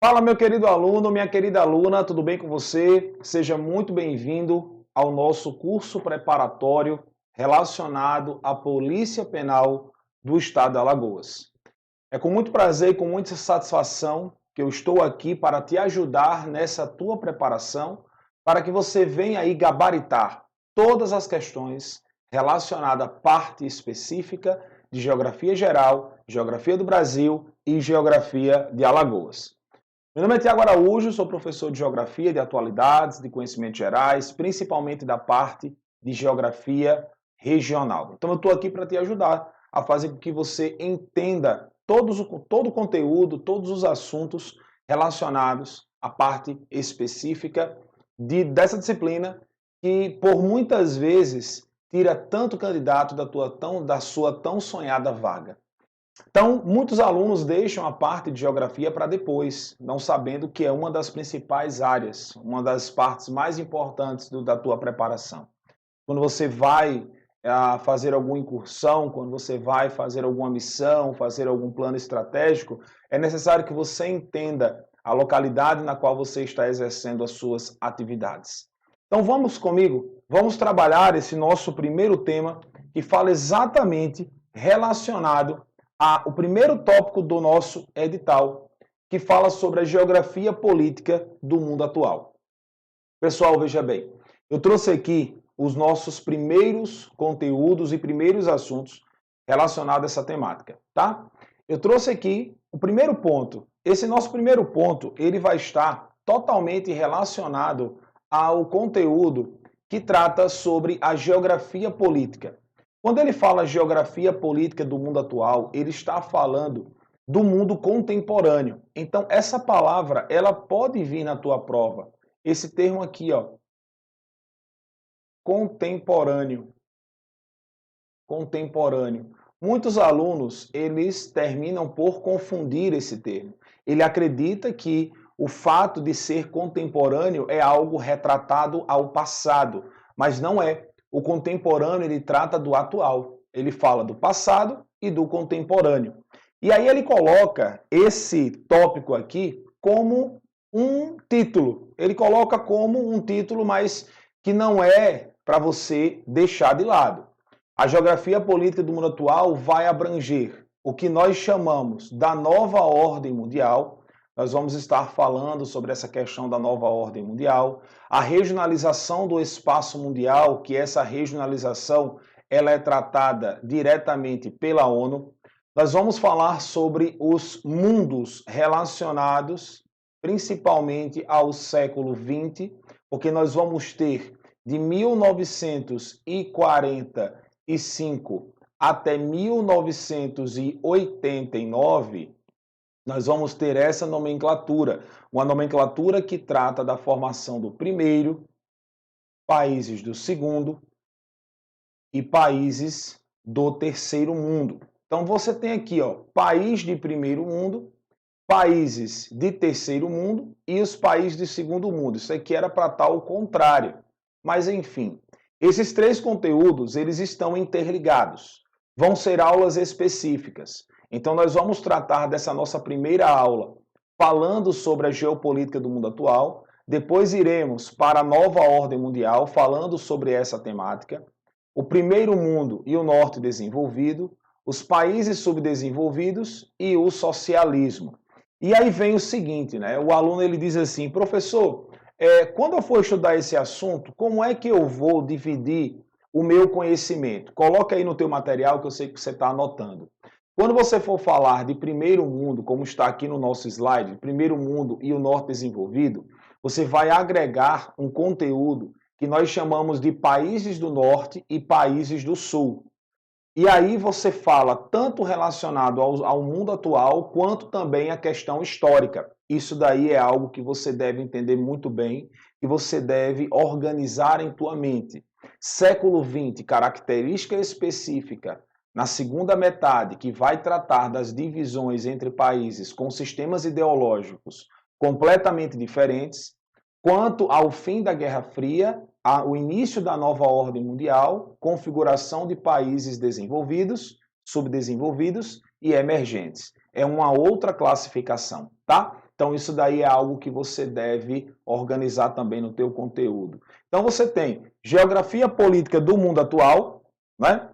Fala, meu querido aluno, minha querida aluna, tudo bem com você? Seja muito bem-vindo ao nosso curso preparatório relacionado à Polícia Penal do Estado de Alagoas. É com muito prazer e com muita satisfação que eu estou aqui para te ajudar nessa tua preparação, para que você venha aí gabaritar todas as questões relacionadas à parte específica de Geografia Geral, Geografia do Brasil e Geografia de Alagoas. Meu nome é Tiago Araújo, sou professor de Geografia, de Atualidades, de Conhecimentos Gerais, principalmente da parte de Geografia Regional. Então eu estou aqui para te ajudar a fazer com que você entenda todo o conteúdo, todos os assuntos relacionados à parte específica dessa disciplina que por muitas vezes tira tanto candidato da sua tão sonhada vaga. Então, muitos alunos deixam a parte de geografia para depois, não sabendo que é uma das principais áreas, uma das partes mais importantes da tua preparação. Quando você vai fazer alguma incursão, quando você vai fazer alguma missão, fazer algum plano estratégico, é necessário que você entenda a localidade na qual você está exercendo as suas atividades. Então vamos comigo, vamos trabalhar esse nosso primeiro tema que fala exatamente relacionado o primeiro tópico do nosso edital, que fala sobre a geografia política do mundo atual. Pessoal, veja bem, eu trouxe aqui os nossos primeiros conteúdos e primeiros assuntos relacionados a essa temática, tá? Eu trouxe aqui o primeiro ponto. Esse nosso primeiro ponto, ele vai estar totalmente relacionado ao conteúdo que trata sobre a geografia política. Quando ele fala geografia política do mundo atual, ele está falando do mundo contemporâneo. Então, essa palavra, ela pode vir na tua prova. Esse termo aqui, ó, contemporâneo. Contemporâneo. Muitos alunos, eles terminam por confundir esse termo. Ele acredita que o fato de ser contemporâneo é algo retratado ao passado, mas não é. O contemporâneo, ele trata do atual. Ele fala do passado e do contemporâneo. E aí ele coloca esse tópico aqui como um título. Ele coloca como um título, mas que não é para você deixar de lado. A geografia política do mundo atual vai abranger o que nós chamamos da nova ordem mundial. Nós vamos estar falando sobre essa questão da nova ordem mundial, a regionalização do espaço mundial, que essa regionalização ela é tratada diretamente pela ONU. Nós vamos falar sobre os mundos relacionados principalmente ao século XX, porque nós vamos ter de 1945 até 1989, nós vamos ter essa nomenclatura, uma nomenclatura que trata da formação do primeiro, países do segundo e países do terceiro mundo. Então você tem aqui, ó, país de primeiro mundo, países de terceiro mundo e os países de segundo mundo. Isso aqui era para estar ao contrário. Mas enfim, esses três conteúdos, eles estão interligados. Vão ser aulas específicas. Então nós vamos tratar dessa nossa primeira aula falando sobre a geopolítica do mundo atual. Depois iremos para a nova ordem mundial falando sobre essa temática. O primeiro mundo e o norte desenvolvido, os países subdesenvolvidos e o socialismo. E aí vem o seguinte, né? O aluno ele diz assim, professor, quando eu for estudar esse assunto, como é que eu vou dividir o meu conhecimento? Coloca aí no teu material que eu sei que você está anotando. Quando você for falar de primeiro mundo, como está aqui no nosso slide, primeiro mundo e o norte desenvolvido, você vai agregar um conteúdo que nós chamamos de países do norte e países do sul. E aí você fala tanto relacionado ao mundo atual, quanto também a questão histórica. Isso daí é algo que você deve entender muito bem, que você deve organizar em tua mente. Século XX, característica específica, na segunda metade, que vai tratar das divisões entre países com sistemas ideológicos completamente diferentes, quanto ao fim da Guerra Fria, o início da nova ordem mundial, configuração de países desenvolvidos, subdesenvolvidos e emergentes. É uma outra classificação, tá? Então isso daí é algo que você deve organizar também no teu conteúdo. Então você tem geografia política do mundo atual, né?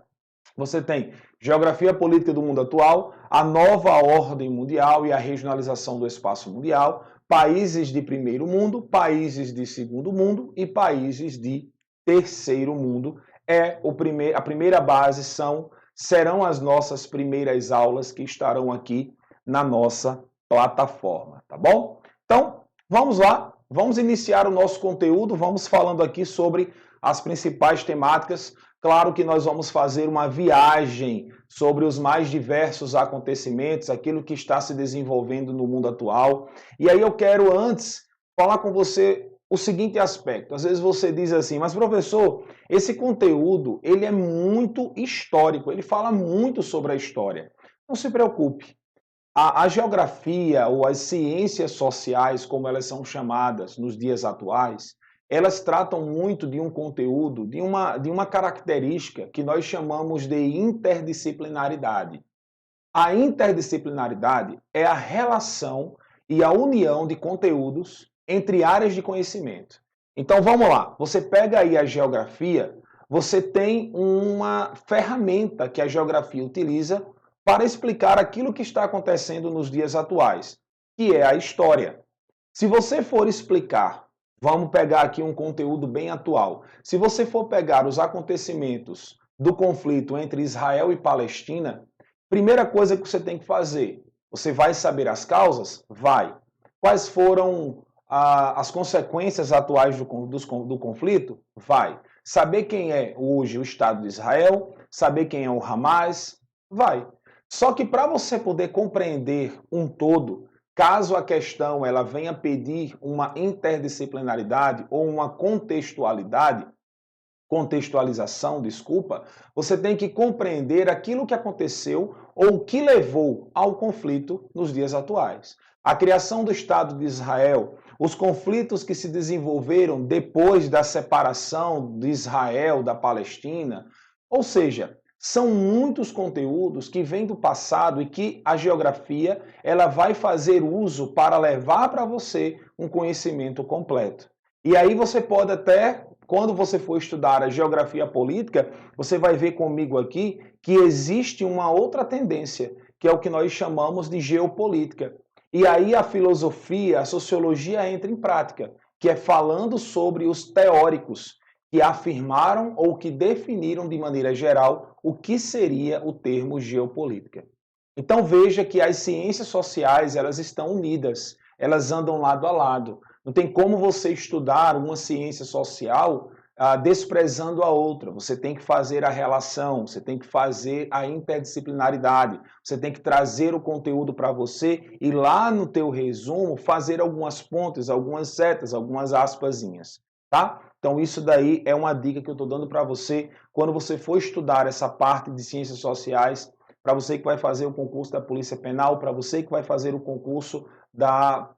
Você tem geografia política do mundo atual, a nova ordem mundial e a regionalização do espaço mundial, países de primeiro mundo, países de segundo mundo e países de terceiro mundo. A primeira base serão as nossas primeiras aulas que estarão aqui na nossa plataforma, tá bom? Então, vamos lá, vamos iniciar o nosso conteúdo, vamos falando aqui sobre as principais temáticas. Claro que nós vamos fazer uma viagem sobre os mais diversos acontecimentos, aquilo que está se desenvolvendo no mundo atual. E aí eu quero antes falar com você o seguinte aspecto. Às vezes você diz assim, mas professor, esse conteúdo ele é muito histórico, ele fala muito sobre a história. Não se preocupe. A geografia ou as ciências sociais, como elas são chamadas nos dias atuais, elas tratam muito de um conteúdo, de uma característica que nós chamamos de interdisciplinaridade. A interdisciplinaridade é a relação e a união de conteúdos entre áreas de conhecimento. Então vamos lá, você pega aí a geografia, você tem uma ferramenta que a geografia utiliza para explicar aquilo que está acontecendo nos dias atuais, que é a história. Se você for explicar, vamos pegar aqui um conteúdo bem atual. Se você for pegar os acontecimentos do conflito entre Israel e Palestina, primeira coisa que você tem que fazer, você vai saber as causas? Vai. Quais foram as consequências atuais do conflito? Vai. Saber quem é hoje o Estado de Israel? Saber quem é o Hamas? Vai. Só que para você poder compreender um todo, caso a questão ela venha pedir uma interdisciplinaridade ou uma contextualização, desculpa, você tem que compreender aquilo que aconteceu ou o que levou ao conflito nos dias atuais. A criação do Estado de Israel, os conflitos que se desenvolveram depois da separação de Israel da Palestina, ou seja, são muitos conteúdos que vêm do passado e que a geografia ela vai fazer uso para levar para você um conhecimento completo. E aí você pode até, quando você for estudar a geografia política, você vai ver comigo aqui que existe uma outra tendência, que é o que nós chamamos de geopolítica. E aí a filosofia, a sociologia entra em prática, que é falando sobre os teóricos que afirmaram ou que definiram de maneira geral o que seria o termo geopolítica. Então veja que as ciências sociais elas estão unidas, elas andam lado a lado. Não tem como você estudar uma ciência social desprezando a outra. Você tem que fazer a relação, você tem que fazer a interdisciplinaridade, você tem que trazer o conteúdo para você e lá no teu resumo fazer algumas pontes, algumas setas, algumas aspasinhas, tá? Então isso daí é uma dica que eu estou dando para você quando você for estudar essa parte de ciências sociais, para você que vai fazer o concurso da Polícia Penal, para você que vai fazer o concurso da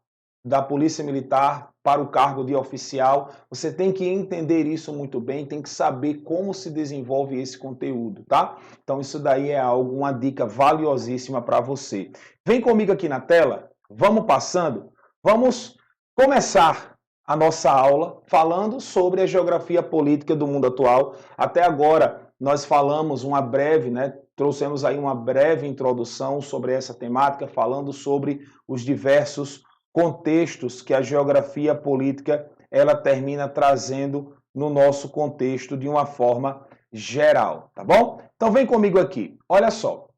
Polícia Militar para o cargo de oficial, você tem que entender isso muito bem, tem que saber como se desenvolve esse conteúdo, tá? Então isso daí é uma dica valiosíssima para você. Vem comigo aqui na tela, vamos passando, vamos começar a nossa aula falando sobre a geografia política do mundo atual. Até agora nós falamos uma breve, trouxemos aí uma breve introdução sobre essa temática, falando sobre os diversos contextos que a geografia política ela termina trazendo no nosso contexto de uma forma geral, tá bom? Então vem comigo aqui. Olha só.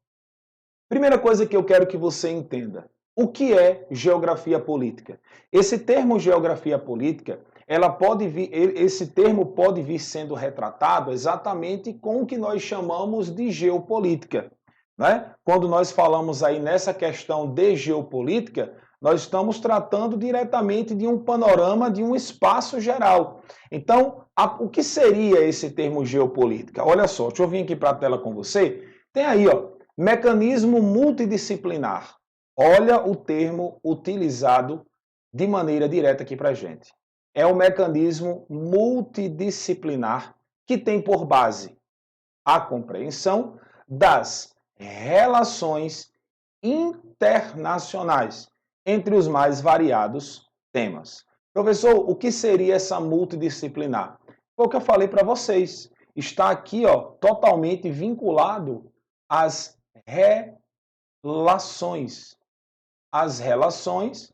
Primeira coisa que eu quero que você entenda. O que é geografia política? Esse termo geografia política, esse termo pode vir sendo retratado exatamente com o que nós chamamos de geopolítica, né? Quando nós falamos aí nessa questão de geopolítica, nós estamos tratando diretamente de um panorama, de um espaço geral. Então, o que seria esse termo geopolítica? Olha só, deixa eu vir aqui para a tela com você. Tem aí, ó, mecanismo multidisciplinar. Olha o termo utilizado de maneira direta aqui para a gente. É o mecanismo multidisciplinar que tem por base a compreensão das relações internacionais. entre os mais variados temas. Professor, o que seria essa multidisciplinar? Foi o que eu falei para vocês. Está aqui, ó, totalmente vinculado às relações. As relações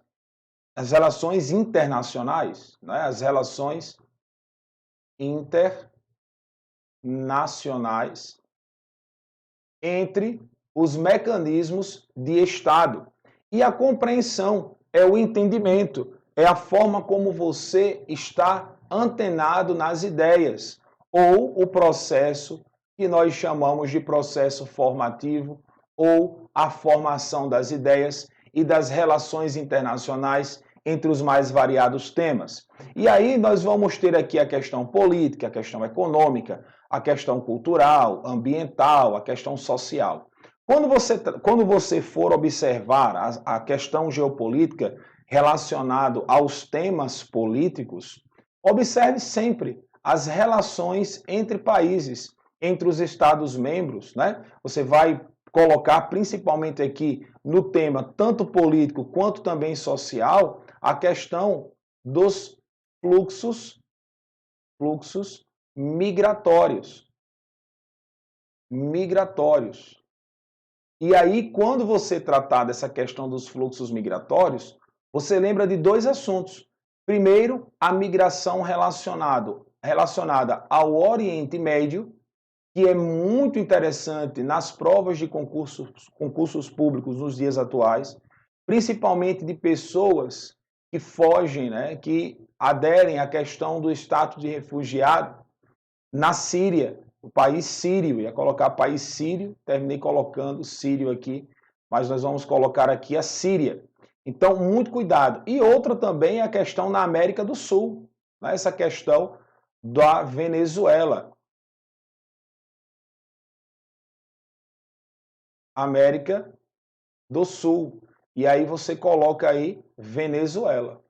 internacionais, né? As relações internacionais entre os mecanismos de Estado. E a compreensão é o entendimento, é a forma como você está antenado nas ideias, ou o processo que nós chamamos de processo formativo, ou a formação das ideias e das relações internacionais entre os mais variados temas. E aí nós vamos ter aqui a questão política, a questão econômica, a questão cultural, ambiental, a questão social. Quando você for observar a questão geopolítica relacionada aos temas políticos, observe sempre as relações entre países, entre os Estados-membros, né? Você vai colocar principalmente aqui no tema tanto político quanto também social a questão dos fluxos migratórios. E aí, quando você tratar dessa questão dos fluxos migratórios, você lembra de dois assuntos. Primeiro, a migração relacionada ao Oriente Médio, que é muito interessante nas provas de concursos públicos nos dias atuais, principalmente de pessoas que fogem, né, que aderem à questão do status de refugiado na Síria, o país sírio. Ia colocar país sírio, terminei colocando sírio aqui, mas nós vamos colocar aqui a Síria. Então, muito cuidado. E outra também é a questão na América do Sul, né, essa questão da Venezuela. América do Sul. E aí você coloca aí Venezuela.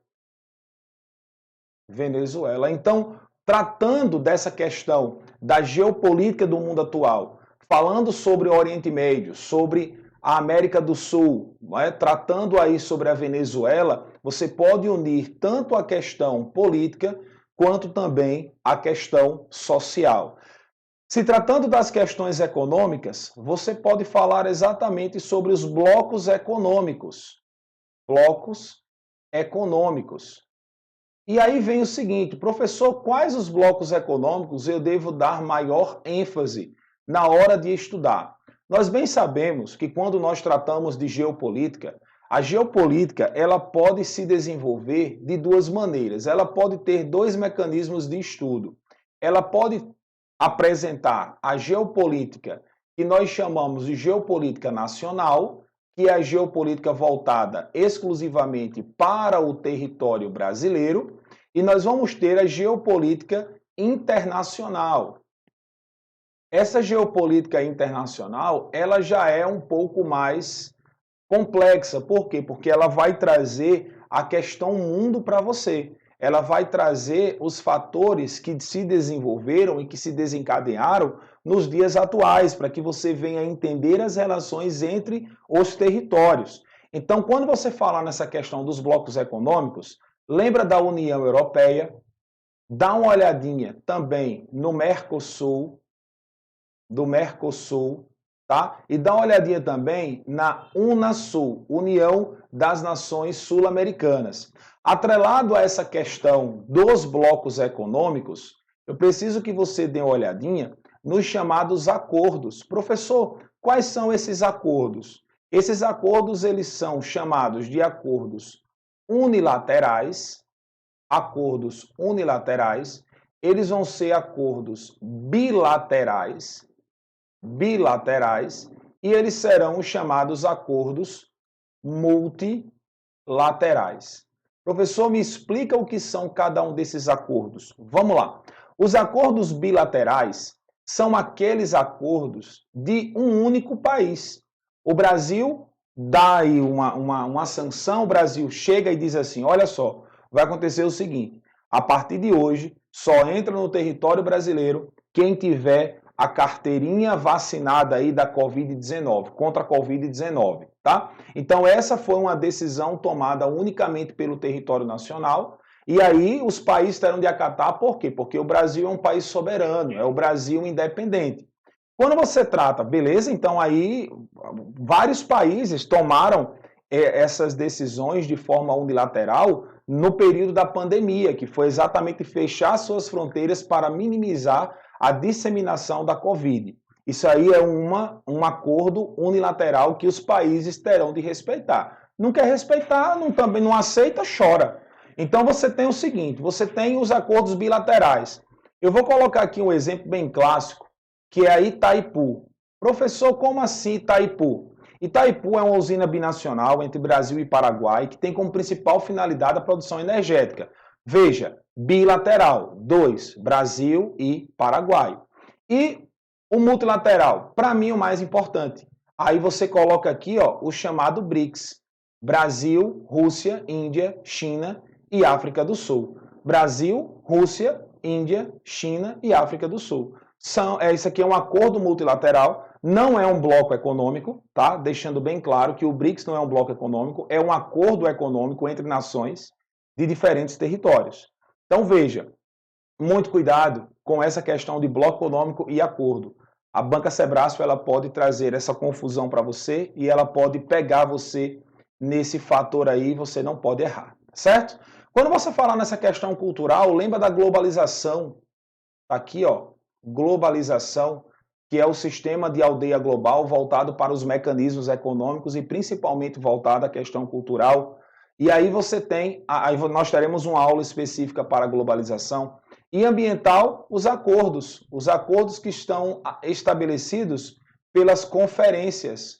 Então, tratando dessa questão da geopolítica do mundo atual, falando sobre o Oriente Médio, sobre a América do Sul, tratando aí sobre a Venezuela, você pode unir tanto a questão política quanto também a questão social. Se tratando das questões econômicas, você pode falar exatamente sobre os blocos econômicos. Blocos econômicos. E aí vem o seguinte, professor, quais os blocos econômicos eu devo dar maior ênfase na hora de estudar? Nós bem sabemos que quando nós tratamos de geopolítica, a geopolítica ela pode se desenvolver de duas maneiras. Ela pode ter dois mecanismos de estudo. Ela pode apresentar a geopolítica que nós chamamos de geopolítica nacional, que é a geopolítica voltada exclusivamente para o território brasileiro, e nós vamos ter a geopolítica internacional. Essa geopolítica internacional, ela já é um pouco mais complexa. Por quê? Porque ela vai trazer a questão mundo para você. Ela vai trazer os fatores que se desenvolveram e que se desencadearam nos dias atuais, para que você venha entender as relações entre os territórios. Então, quando você fala nessa questão dos blocos econômicos, lembra da União Europeia, dá uma olhadinha também no Mercosul, tá? E dá uma olhadinha também na Unasul, União das Nações Sul-Americanas. Atrelado a essa questão dos blocos econômicos, eu preciso que você dê uma olhadinha nos chamados acordos. Professor, quais são esses acordos? Esses acordos, eles são chamados de acordos unilaterais, eles vão ser acordos bilaterais, e eles serão chamados acordos multilaterais. Professor, me explica o que são cada um desses acordos. Vamos lá. Os acordos bilaterais são aqueles acordos de um único país. O Brasil dá aí uma sanção, o Brasil chega e diz assim, olha só, vai acontecer o seguinte, a partir de hoje, só entra no território brasileiro quem tiver a carteirinha vacinada aí da Covid-19, contra a Covid-19, tá? Então essa foi uma decisão tomada unicamente pelo território nacional, e aí os países terão de acatar, por quê? Porque o Brasil é um país soberano, é o Brasil independente. Quando você trata, beleza, então aí vários países tomaram essas decisões de forma unilateral no período da pandemia, que foi exatamente fechar suas fronteiras para minimizar a disseminação da Covid. Isso aí é um acordo unilateral que os países terão de respeitar. Não quer respeitar, também não aceita, chora. Então você tem o seguinte, você tem os acordos bilaterais. Eu vou colocar aqui um exemplo bem clássico, que é a Itaipu. Professor, como assim Itaipu? Itaipu é uma usina binacional entre Brasil e Paraguai que tem como principal finalidade a produção energética. Veja, bilateral, 2, Brasil e Paraguai. E o multilateral, para mim o mais importante. Aí você coloca aqui ó, o chamado BRICS. Brasil, Rússia, Índia, China e África do Sul. Brasil, Rússia, Índia, China e África do Sul. Isso aqui é um acordo multilateral, não é um bloco econômico, tá? Deixando bem claro que o BRICS não é um bloco econômico, é um acordo econômico entre nações de diferentes territórios. Então veja, muito cuidado com essa questão de bloco econômico e acordo. A Banca Sebrasco ela pode trazer essa confusão para você e ela pode pegar você nesse fator aí, você não pode errar, certo? Quando você falar nessa questão cultural, lembra da globalização. Tá aqui, ó, globalização, que é o sistema de aldeia global voltado para os mecanismos econômicos e principalmente voltado à questão cultural. E aí você tem, aí nós teremos uma aula específica para a globalização. E ambiental, os acordos que estão estabelecidos pelas conferências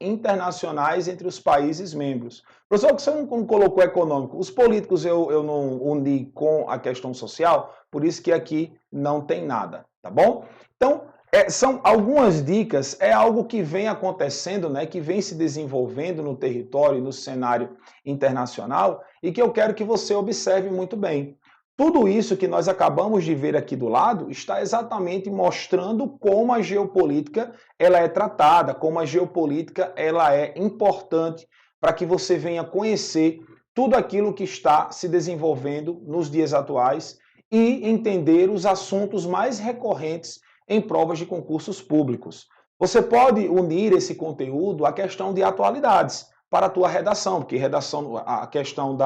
internacionais entre os países membros. Professor, que você não colocou econômico? Os políticos eu não uni com a questão social, por isso que aqui não tem nada, tá bom? Então, são algumas dicas, é algo que vem acontecendo, né, que vem se desenvolvendo no território, no cenário internacional, e que eu quero que você observe muito bem. Tudo isso que nós acabamos de ver aqui do lado está exatamente mostrando como a geopolítica ela é tratada, como a geopolítica ela é importante para que você venha conhecer tudo aquilo que está se desenvolvendo nos dias atuais e entender os assuntos mais recorrentes em provas de concursos públicos. Você pode unir esse conteúdo à questão de atualidades para a tua redação, porque redação, a questão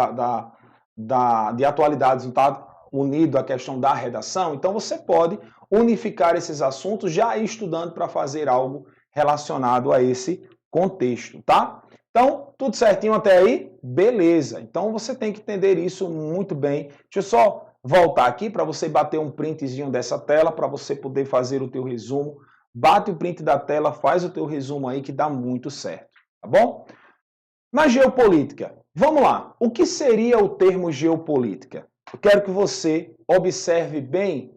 de atualidades não está unido à questão da redação, então você pode unificar esses assuntos já estudando para fazer algo relacionado a esse contexto, tá? Então, tudo certinho até aí? Beleza. Então, você tem que entender isso muito bem. Deixa eu só voltar aqui para você bater um printzinho dessa tela para você poder fazer o teu resumo. Bate o print da tela, faz o teu resumo aí que dá muito certo, tá bom? Na geopolítica, vamos lá. O que seria o termo geopolítica? Eu quero que você observe bem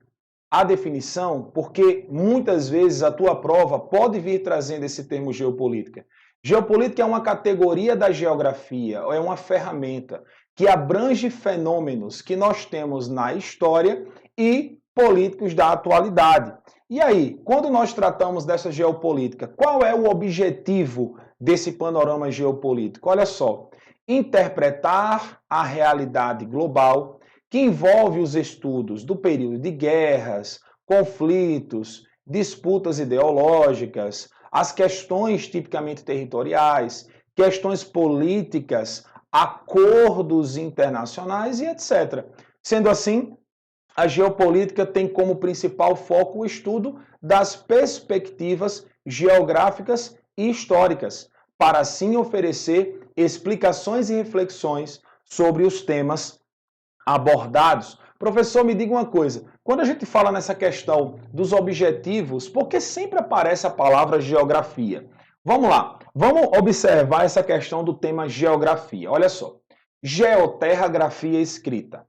a definição, porque muitas vezes a tua prova pode vir trazendo esse termo geopolítica. Geopolítica é uma categoria da geografia, é uma ferramenta que abrange fenômenos que nós temos na história e políticos da atualidade. E aí, quando nós tratamos dessa geopolítica, qual é o objetivo desse panorama geopolítico? Olha só, interpretar a realidade global que envolve os estudos do período de guerras, conflitos, disputas ideológicas, as questões tipicamente territoriais, questões políticas, acordos internacionais e etc. Sendo assim, a geopolítica tem como principal foco o estudo das perspectivas geográficas e históricas, para assim oferecer explicações e reflexões sobre os temas abordados. Professor, me diga uma coisa, quando a gente fala nessa questão dos objetivos, por que sempre aparece a palavra geografia? Vamos lá, vamos observar essa questão do tema geografia. Olha só, geoterrografia escrita.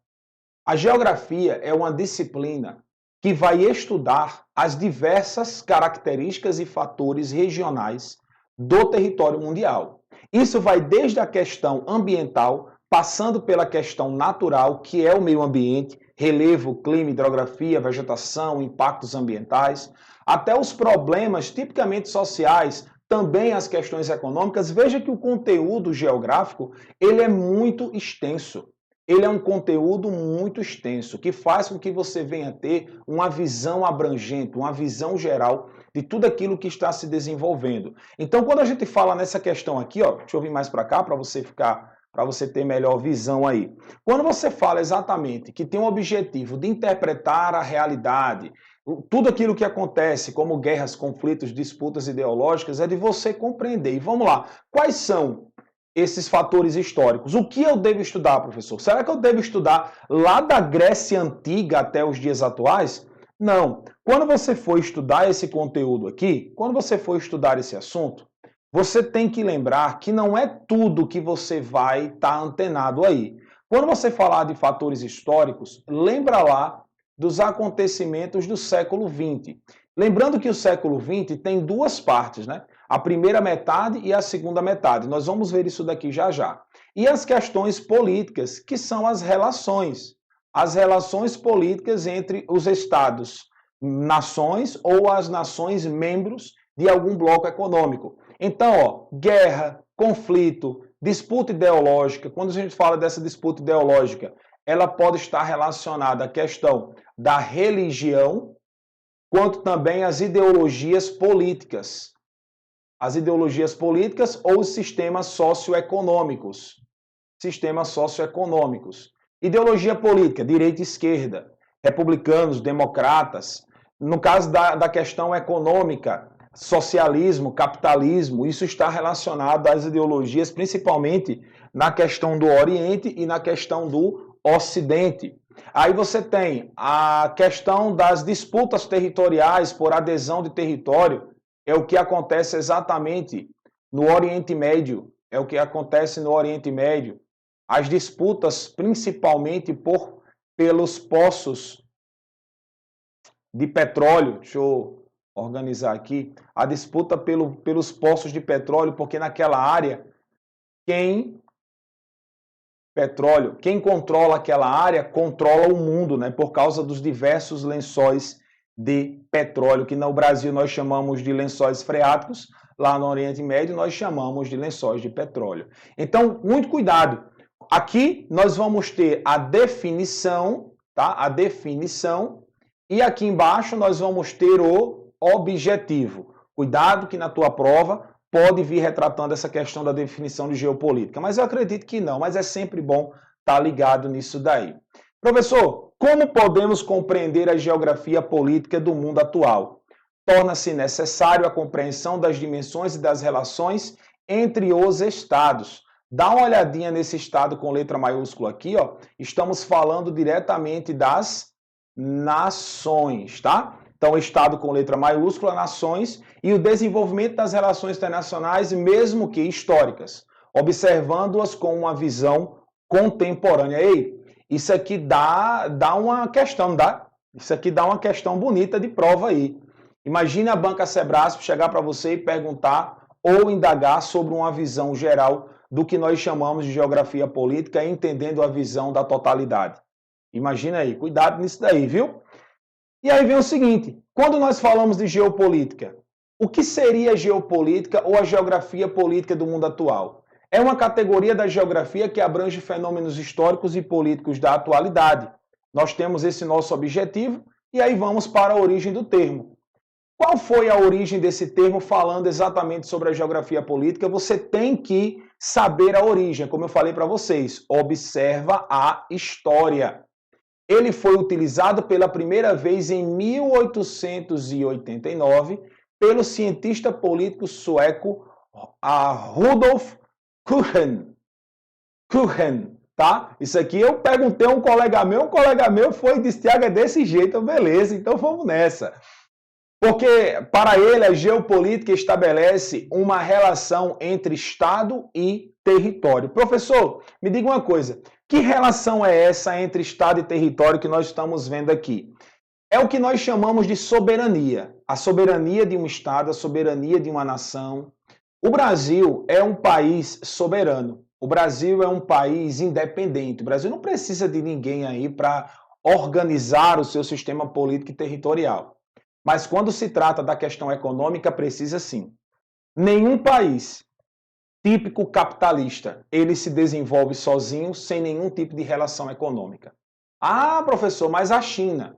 A geografia é uma disciplina que vai estudar as diversas características e fatores regionais do território mundial. Isso vai desde a questão ambiental, passando pela questão natural, que é o meio ambiente, relevo, clima, hidrografia, vegetação, impactos ambientais, até os problemas tipicamente sociais, também as questões econômicas. Veja que o conteúdo geográfico, ele é muito extenso. Ele é um conteúdo muito extenso, que faz com que você venha ter uma visão abrangente, uma visão geral de tudo aquilo que está se desenvolvendo. Então, quando a gente fala nessa questão aqui, ó, deixa eu vir mais para cá para você ter melhor visão aí. Quando você fala exatamente que tem o objetivo de interpretar a realidade, tudo aquilo que acontece, como guerras, conflitos, disputas ideológicas, é de você compreender. E vamos lá, quais são esses fatores históricos? O que eu devo estudar, professor? Será que eu devo estudar lá da Grécia Antiga até os dias atuais? Não. Quando você for estudar esse conteúdo aqui, quando você for estudar esse assunto, você tem que lembrar que não é tudo que você vai estar antenado aí. Quando você falar de fatores históricos, lembra lá dos acontecimentos do século XX. Lembrando que o século XX tem duas partes, né? A primeira metade e a segunda metade. Nós vamos ver isso daqui já já. E as questões políticas, que são as relações. As relações políticas entre os estados, nações ou as nações membros de algum bloco econômico. Então, ó, guerra, conflito, disputa ideológica. Quando a gente fala dessa disputa ideológica, ela pode estar relacionada à questão da religião, quanto também às ideologias políticas. As ideologias políticas ou os sistemas socioeconômicos. Sistemas socioeconômicos. Ideologia política, direita e esquerda, republicanos, democratas. No caso da questão econômica, socialismo, capitalismo, isso está relacionado às ideologias, principalmente na questão do Oriente e na questão do Ocidente. Aí você tem a questão das disputas territoriais por adesão de território, é o que acontece exatamente no Oriente Médio, é o que acontece no Oriente Médio. As disputas principalmente pelos poços de petróleo, deixa eu organizar aqui, a disputa pelos poços de petróleo, porque naquela área, quem controla aquela área, controla o mundo, né? Por causa dos diversos lençóis de petróleo, que no Brasil nós chamamos de lençóis freáticos, lá no Oriente Médio nós chamamos de lençóis de petróleo. Então, muito cuidado. Aqui nós vamos ter a definição, tá? A definição, e aqui embaixo nós vamos ter o objetivo. Cuidado que na tua prova pode vir retratando essa questão da definição de geopolítica, mas eu acredito que não, mas é sempre bom estar ligado nisso daí. Professor, como podemos compreender a geografia política do mundo atual? Torna-se necessário a compreensão das dimensões e das relações entre os estados. Dá uma olhadinha nesse estado com letra maiúscula aqui, ó. Estamos falando diretamente das nações, tá? Então, estado com letra maiúscula, nações, e o desenvolvimento das relações internacionais, mesmo que históricas, observando-as com uma visão contemporânea. Ei, isso aqui dá uma questão, dá? Isso aqui dá uma questão bonita de prova aí. Imagine a banca Sebrasp chegar para você e perguntar ou indagar sobre uma visão geral do que nós chamamos de geografia política, entendendo a visão da totalidade. Imagina aí, cuidado nisso daí, viu? E aí vem o seguinte, quando nós falamos de geopolítica, o que seria a geopolítica ou a geografia política do mundo atual? É uma categoria da geografia que abrange fenômenos históricos e políticos da atualidade. Nós temos esse nosso objetivo e aí vamos para a origem do termo. Qual foi a origem desse termo falando exatamente sobre a geografia política? Você tem que saber a origem, como eu falei para vocês. Observa a história. Ele foi utilizado pela primeira vez em 1889 pelo cientista político sueco Rudolf Kuchen. Tá? Isso aqui eu perguntei a um colega meu foi e disse, Thiago, é desse jeito, beleza, então vamos nessa. Porque, para ele, a geopolítica estabelece uma relação entre Estado e território. Professor, me diga uma coisa, que relação é essa entre Estado e território que nós estamos vendo aqui? É o que nós chamamos de soberania. A soberania de um Estado, a soberania de uma nação. O Brasil é um país soberano. O Brasil é um país independente. O Brasil não precisa de ninguém aí para organizar o seu sistema político e territorial. Mas quando se trata da questão econômica, precisa sim. Nenhum país típico capitalista, ele se desenvolve sozinho, sem nenhum tipo de relação econômica. Ah, professor, mas a China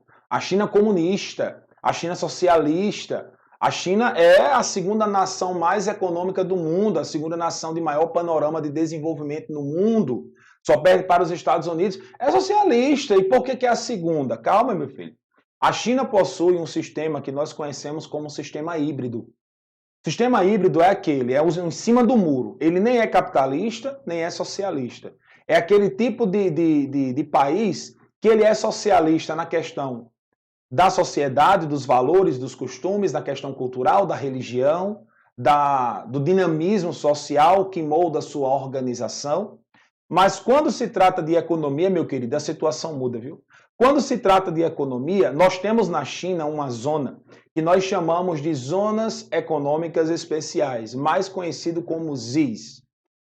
comunista, a China socialista, a China é a segunda nação mais econômica do mundo, a segunda nação de maior panorama de desenvolvimento no mundo, só perde para os Estados Unidos, é socialista. E por que é a segunda? Calma, meu filho. A China possui um sistema que nós conhecemos como sistema híbrido. Sistema híbrido é aquele, é em cima do muro. Ele nem é capitalista, nem é socialista. É aquele tipo de país que ele é socialista na questão da sociedade, dos valores, dos costumes, da questão cultural, da religião, do dinamismo social que molda a sua organização. Mas quando se trata de economia, meu querido, a situação muda, viu? Quando se trata de economia, nós temos na China uma zona que nós chamamos de Zonas Econômicas Especiais, mais conhecido como ZEES.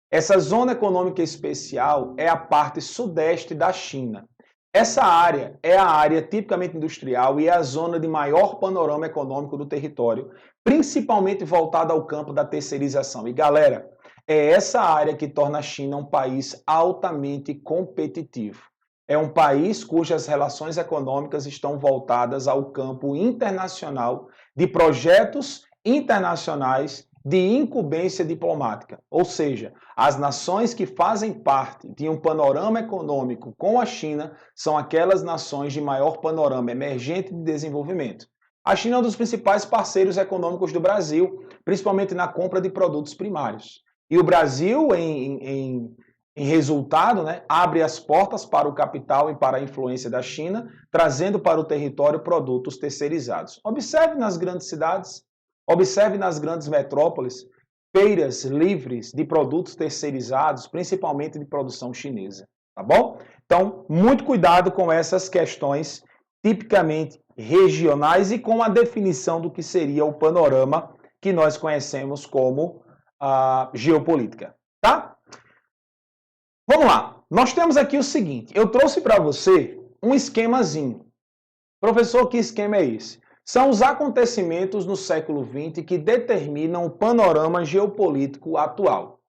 Essa Zona Econômica Especial é a parte sudeste da China. Essa área é a área tipicamente industrial e é a zona de maior panorama econômico do território, principalmente voltada ao campo da terceirização. E galera, é essa área que torna a China um país altamente competitivo. É um país cujas relações econômicas estão voltadas ao campo internacional de projetos internacionais de incumbência diplomática. Ou seja, as nações que fazem parte de um panorama econômico com a China são aquelas nações de maior panorama emergente de desenvolvimento. A China é um dos principais parceiros econômicos do Brasil, principalmente na compra de produtos primários. E o Brasil, em resultado, né, abre as portas para o capital e para a influência da China, trazendo para o território produtos terceirizados. Observe nas grandes cidades, observe nas grandes metrópoles, feiras livres de produtos terceirizados, principalmente de produção chinesa, tá bom? Então, muito cuidado com essas questões tipicamente regionais e com a definição do que seria o panorama que nós conhecemos como a geopolítica, tá? Vamos lá, nós temos aqui o seguinte, eu trouxe para você um esquemazinho. Professor, que esquema é esse? São os acontecimentos no século XX que determinam o panorama geopolítico atual.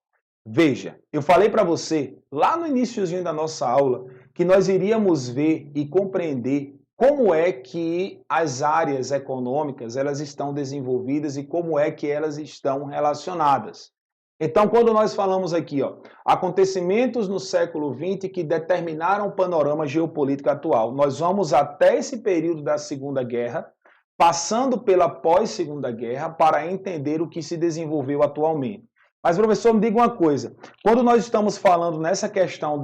Veja, eu falei para você, lá no iniciozinho da nossa aula, que nós iríamos ver e compreender como é que as áreas econômicas elas estão desenvolvidas e como é que elas estão relacionadas. Então, quando nós falamos aqui, acontecimentos no século XX que determinaram o panorama geopolítico atual, nós vamos até esse período da Segunda Guerra, passando pela pós-Segunda Guerra, para entender o que se desenvolveu atualmente. Mas, professor, me diga uma coisa, quando nós estamos falando nessa questão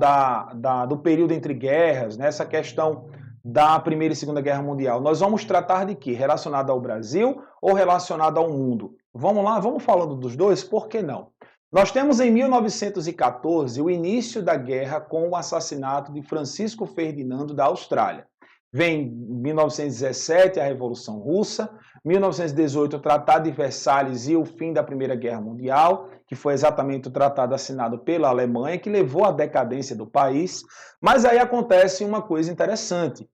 do período entre guerras, nessa questão da Primeira e Segunda Guerra Mundial, nós vamos tratar de quê? Relacionado ao Brasil ou relacionado ao mundo? Vamos lá, vamos falando dos dois? Por que não? Nós temos em 1914 o início da guerra com o assassinato de Francisco Ferdinando da Austrália. Vem 1917 a Revolução Russa, 1918 o Tratado de Versalhes e o fim da Primeira Guerra Mundial, que foi exatamente o tratado assinado pela Alemanha, que levou à decadência do país. Mas aí acontece uma coisa interessante.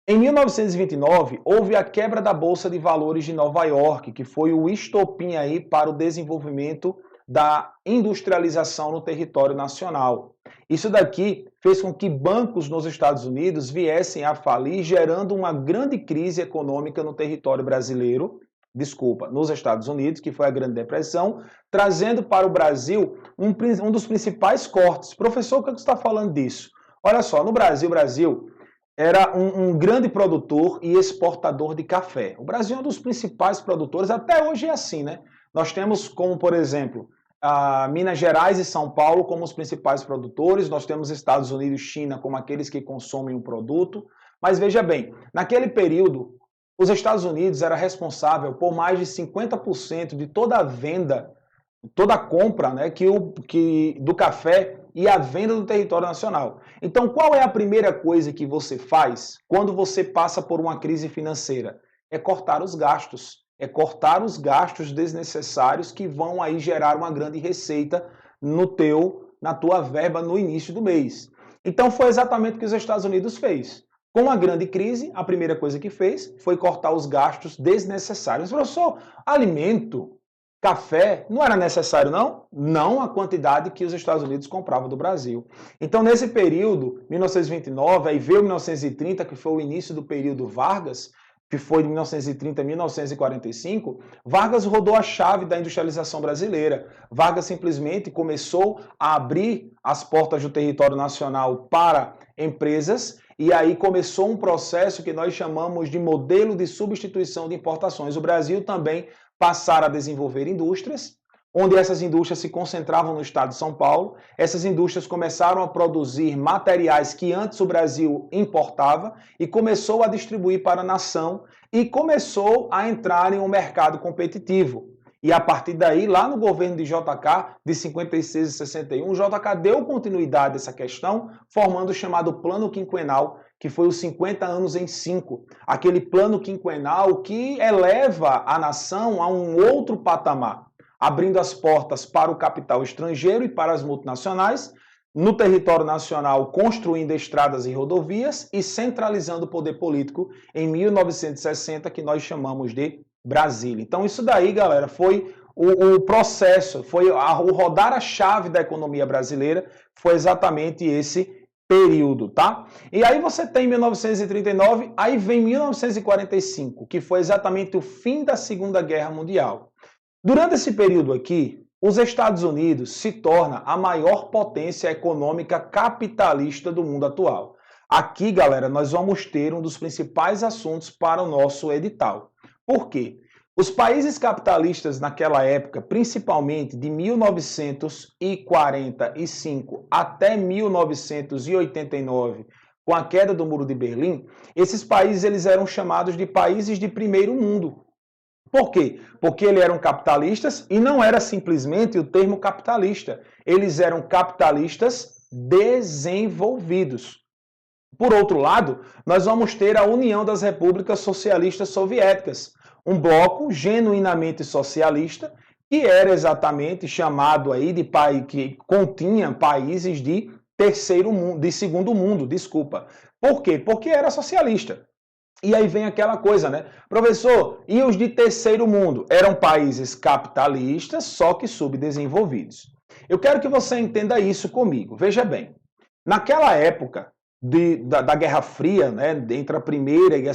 Em 1929, houve a quebra da Bolsa de Valores de Nova York, que foi o estopim aí para o desenvolvimento da industrialização no território nacional. Isso daqui fez com que bancos nos Estados Unidos viessem a falir, gerando uma grande crise econômica no território brasileiro, nos Estados Unidos, que foi a Grande Depressão, trazendo para o Brasil um dos principais cortes. Professor, o que você está falando disso? Olha só, no Brasil era um grande produtor e exportador de café. O Brasil é um dos principais produtores, até hoje é assim, né? Nós temos como, por exemplo, Minas Gerais e São Paulo como os principais produtores, nós temos Estados Unidos e China como aqueles que consomem o produto, mas veja bem, naquele período, os Estados Unidos era responsável por mais de 50% de toda a venda, toda a compra, né, do café e a venda do território nacional. Então, qual é a primeira coisa que você faz quando você passa por uma crise financeira? É cortar os gastos. É cortar os gastos desnecessários que vão aí gerar uma grande receita na tua verba no início do mês. Então foi exatamente o que os Estados Unidos fez. Com a grande crise, a primeira coisa que fez foi cortar os gastos desnecessários. Professor, alimento, café, não era necessário, não? Não a quantidade que os Estados Unidos compravam do Brasil. Então, nesse período, 1929, aí veio 1930, que foi o início do período Vargas, que foi de 1930 a 1945, Vargas rodou a chave da industrialização brasileira. Vargas simplesmente começou a abrir as portas do território nacional para empresas e aí começou um processo que nós chamamos de modelo de substituição de importações. O Brasil também passara a desenvolver indústrias, onde essas indústrias se concentravam no estado de São Paulo. Essas indústrias começaram a produzir materiais que antes o Brasil importava e começou a distribuir para a nação e começou a entrar em um mercado competitivo. E a partir daí, lá no governo de JK, de 56 e 61, o JK deu continuidade a essa questão, formando o chamado Plano Quinquenal, que foi os 50 anos em 5. Aquele plano quinquenal que eleva a nação a um outro patamar, abrindo as portas para o capital estrangeiro e para as multinacionais, no território nacional construindo estradas e rodovias e centralizando o poder político em 1960, que nós chamamos de Brasília. Então isso daí, galera, foi o processo, foi o rodar a chave da economia brasileira, foi exatamente esse período, tá? E aí você tem 1939, aí vem 1945, que foi exatamente o fim da Segunda Guerra Mundial. Durante esse período aqui, os Estados Unidos se torna a maior potência econômica capitalista do mundo atual. Aqui, galera, nós vamos ter um dos principais assuntos para o nosso edital. Por quê? Os países capitalistas naquela época, principalmente de 1945 até 1989, com a queda do Muro de Berlim, esses países eles eram chamados de países de primeiro mundo. Por quê? Porque eles eram capitalistas e não era simplesmente o termo capitalista. Eles eram capitalistas desenvolvidos. Por outro lado, nós vamos ter a União das Repúblicas Socialistas Soviéticas, um bloco genuinamente socialista que era exatamente chamado aí de país que continha países de terceiro mundo, de segundo mundo, desculpa. Por quê? Porque era socialista. E aí vem aquela coisa, né? Professor, e os de terceiro mundo? Eram países capitalistas, só que subdesenvolvidos. Eu quero que você entenda isso comigo. Veja bem, naquela época da Guerra Fria, né, entre a primeira e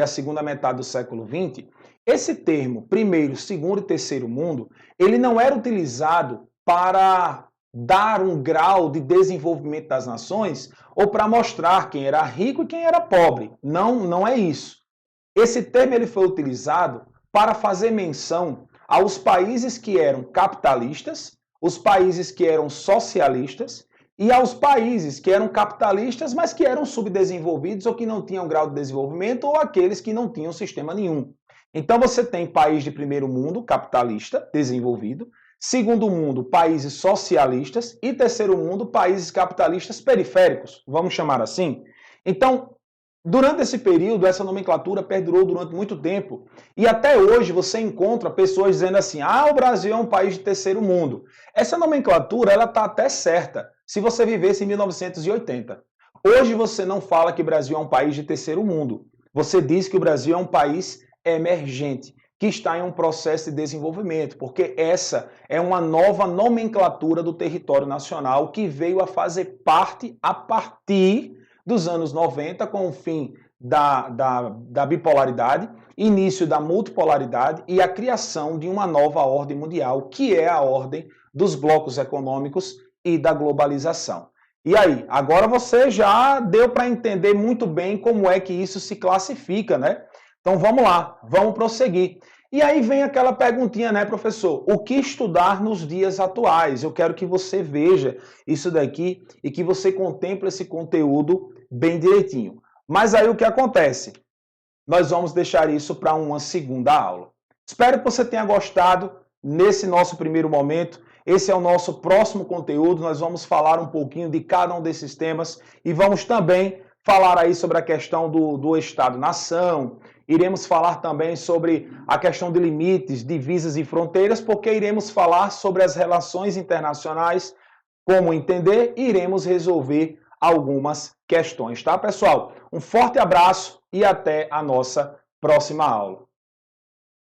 a segunda metade do século XX, esse termo, primeiro, segundo e terceiro mundo, ele não era utilizado para dar um grau de desenvolvimento das nações ou para mostrar quem era rico e quem era pobre. Não, não é isso. Esse termo ele foi utilizado para fazer menção aos países que eram capitalistas, os países que eram socialistas e aos países que eram capitalistas, mas que eram subdesenvolvidos ou que não tinham grau de desenvolvimento ou aqueles que não tinham sistema nenhum. Então você tem país de primeiro mundo, capitalista, desenvolvido, segundo mundo, países socialistas e terceiro mundo, países capitalistas periféricos, vamos chamar assim. Então, durante esse período, essa nomenclatura perdurou durante muito tempo. E até hoje você encontra pessoas dizendo assim, o Brasil é um país de terceiro mundo. Essa nomenclatura, ela está até certa, se você vivesse em 1980. Hoje você não fala que o Brasil é um país de terceiro mundo. Você diz que o Brasil é um país emergente, que está em um processo de desenvolvimento, porque essa é uma nova nomenclatura do território nacional que veio a fazer parte a partir dos anos 90, com o fim da bipolaridade, início da multipolaridade e a criação de uma nova ordem mundial, que é a ordem dos blocos econômicos e da globalização. E aí, agora você já deu para entender muito bem como é que isso se classifica, né? Então vamos lá, vamos prosseguir. E aí vem aquela perguntinha, né, professor? O que estudar nos dias atuais? Eu quero que você veja isso daqui e que você contemple esse conteúdo bem direitinho. Mas aí o que acontece? Nós vamos deixar isso para uma segunda aula. Espero que você tenha gostado nesse nosso primeiro momento. Esse é o nosso próximo conteúdo. Nós vamos falar um pouquinho de cada um desses temas e vamos também falar aí sobre a questão do Estado-nação. Iremos falar também sobre a questão de limites, divisas e fronteiras, porque iremos falar sobre as relações internacionais, como entender, e iremos resolver algumas questões, tá, pessoal? Um forte abraço e até a nossa próxima aula.